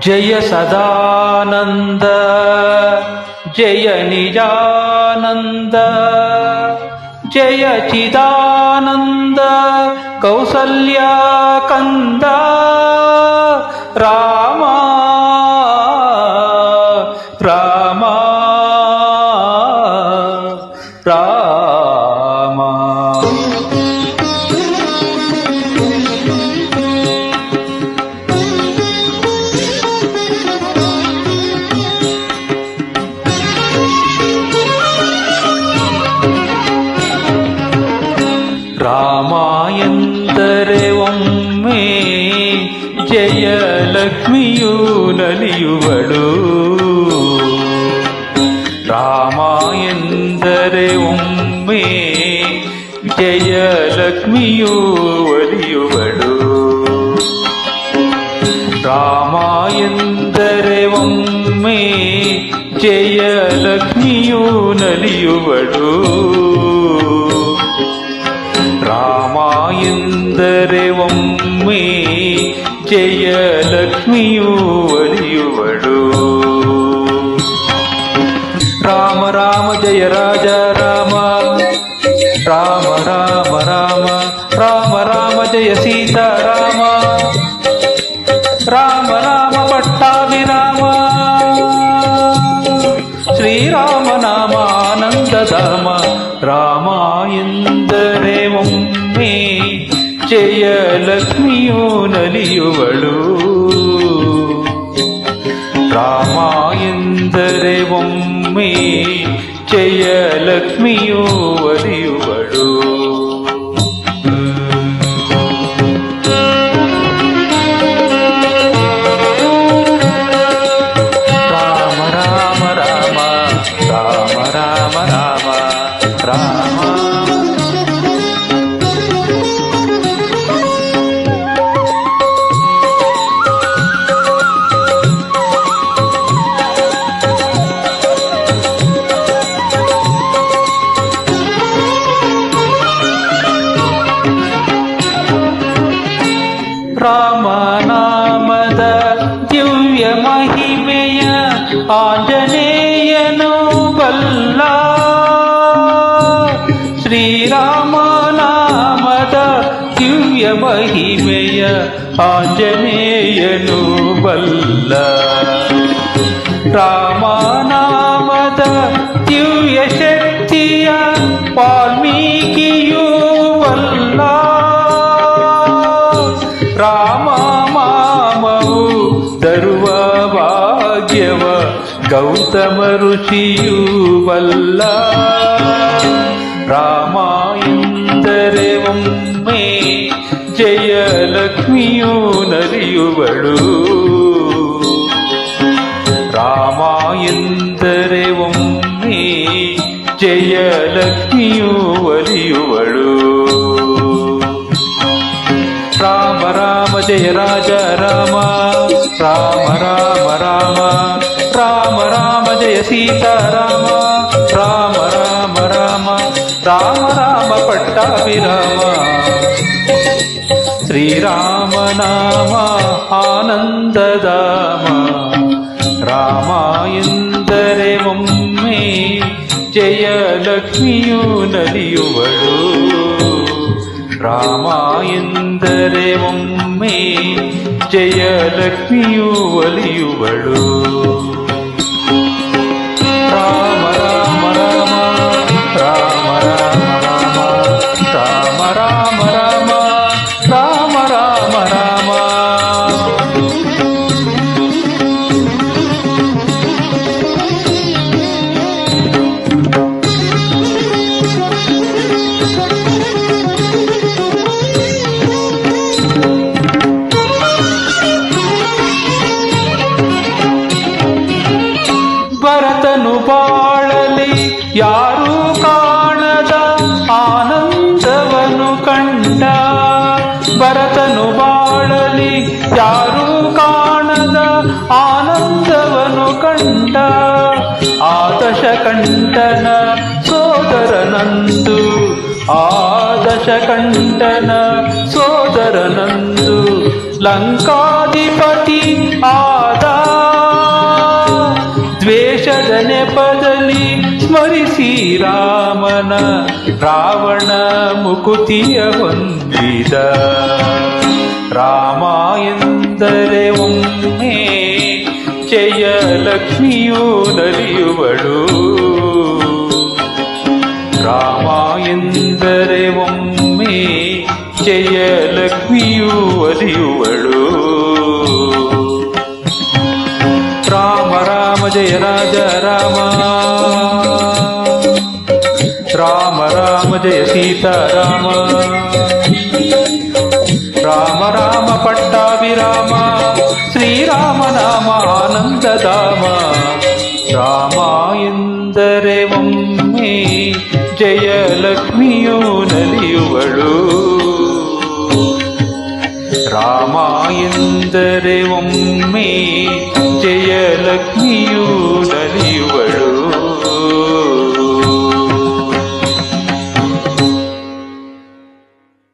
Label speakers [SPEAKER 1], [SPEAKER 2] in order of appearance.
[SPEAKER 1] ಜಯ ಸದಾನಂದ ಜಯ ನಿಜಾನಂದ ಜಯ ಚಿದಾನಂದ ಕೌಸಲ್ಯ ಕಂದ ರಾಮ ರಾಮ ರಾಮ. ರಾಮ ಎಂದರೆ ಒಮ್ಮೆ ಜಯಲಕ್ಷ್ಮಿಯು ನಲಿಯುವಳು. ರಾಮ ಎಂದರೆ ಒಮ್ಮೆ ಜಯಲಕ್ಷ್ಮಿಯು ಒಲಿಯುವಳು. ರಾಮ ಎಂದರೆ ಒಮ್ಮೆ ಜಯಲಕ್ಷ್ಮಿಯು ನಲಿಯುವಳು. ರಾಮ ಎಂದರೆ ಒಮ್ಮೆ ಜಯಲಕ್ಷ್ಮಿಯು ಒಲಿಯುವಳು. ರಾಮ ರಾಮ ಜಯ ರಾಜ ರಾಮ ರಾಮ ರಾಮ ರಾಮ ರಾಮ ರಾಮ ಜಯ ಸೀತಾರಾಮ ರಾಮ ರಾಮ ಪಟ್ಟಾಭಿರಾಮ ಶ್ರೀರಾಮ ನಾಮ ಆನಂದಧಾಮ. ರಾಮ ಎಂದರೆ ಒಮ್ಮೆ ಜಯಲಕ್ಷ್ಮಿಯು ನಲಿಯುವಳು. ರಾಮ ಎಂದರೆ ಒಮ್ಮೆ ಜಯಲಕ್ಷ್ಮಿಯು ಒಲಿಯುವಳು. ರಾಮ ರಾಮ ರಾಮ ರಾಮ ರಾಮ ರಾಮ ರಾಮ. ರಾಮನಾಮದ ದಿವ್ಯ ಮಹಿಮೆಯ ಆಂಜನೇಯನು ಬಲ್ಲ. ಶ್ರೀರಾಮನಾಮದ ದಿವ್ಯ ಮಹಿಮೆಯ ಆಂಜನೇಯನು ಬಲ್ಲ. ರಾಮನಾಮದ ದಿವ್ಯ ಶಕ್ತಿಯ ವಾಲ್ಮೀಕಿಯೂ ಬಲ್ಲ. ರಾಮ ಮಾಮವು ತರುವ ಭಾಗ್ಯವ ಗೌತಮ ಋಷಿಯೂ ಬಲ್ಲ. ರಾಮ ಎಂದರೆ ಒಮ್ಮೆ ಜಯಲಕ್ಷ್ಮಿಯು ನಲಿಯುವಳು. ರಾಮ ಎಂದರೆ ಒಮ್ಮೆ ಜಯಲಕ್ಷ್ಮಿಯು ಒಲಿಯುವಳು. ರಾಮ ರಾಮ ಜಯ ರಾಜ ರಾಮ ರಾಮ ರಾಮ ರಾಮ ರಾಮ ರಾಮ ಜಯ ಸೀತಾರಾಮ ರಾಮ ರಾಮ ರಾಮ ರಾಮ ರಾಮ ಪಟ್ಟಾಭಿರಾಮ ಶ್ರೀರಾಮ ನಾಮ ಆನಂದಧಾಮ. ರಾಮ ಎಂದರೆ ಒಮ್ಮೆ ಜಯಲಕ್ಷ್ಮಿಯು ನಲಿಯುವಳು. ರಾಮ ಎಂದರೆ ಒಮ್ಮೆ ಜಯಲಕ್ಷ್ಮಿಯು ಒಲಿಯುವಳು. ರಾಮ ರಾಮ ರಾಮ ರಾಮ ರಾಮ ರಾಮ ರಾಮ ರಾಮ ರಾಮ ರಾಮ ರಾಮ. ಭರತನು ಬಾಳಲಿ ಯಾರೂ ಕಾಣದ ಆನಂದವನು ಕಂಡ. ಭರತನು ಬಾಳಲಿ ಯಾರೂ ಕಾಣದ ಆನಂದವನು ಕಂಡ. ಆ ದಶಕಂಠನ ಸೋದರನಂದು ಆ ದಶಕಂಠನ ಸೋದರನಂದು ಲಂಕಾಧಿಪತಿ ಆದ ನೆಪದಲ್ಲಿ ಸ್ಮರಿಸಿ ರಾಮನ ರಾವಣ ಮುಕುತಿಯ ಹೊಂದಿದ. ರಾಮ ಎಂದರೆ ಒಮ್ಮೆ ಜಯಲಕ್ಷ್ಮಿಯೂ ನಲಿಯುವಳು. ರಾಮ ಎಂದರೆ ಒಮ್ಮೆ ಜಯಲಕ್ಷ್ಮಿಯೂ ಒಲಿಯುವಳು. ರಾಮ ರಾಮ ಜಯ ರಾಜ ರಾಮ, ರಾಮ ರಾಮ ಜಯ ಸೀತಾರಾಮ, ರಾಮ ರಾಮ ಪಟ್ಟಾಭಿರಾಮ, ಶ್ರೀರಾಮ ನಾಮ ಆನಂದಧಾಮ. ರಾಮ ಎಂದರೆ ಒಮ್ಮೆ ಜಯಲಕ್ಷ್ಮಿಯೂ ನಲಿಯುವಳು. ರಾಮ ಎಂದರೆ ಒಮ್ಮೆ ಜಯಲಕ್ಷ್ಮಿಯೂ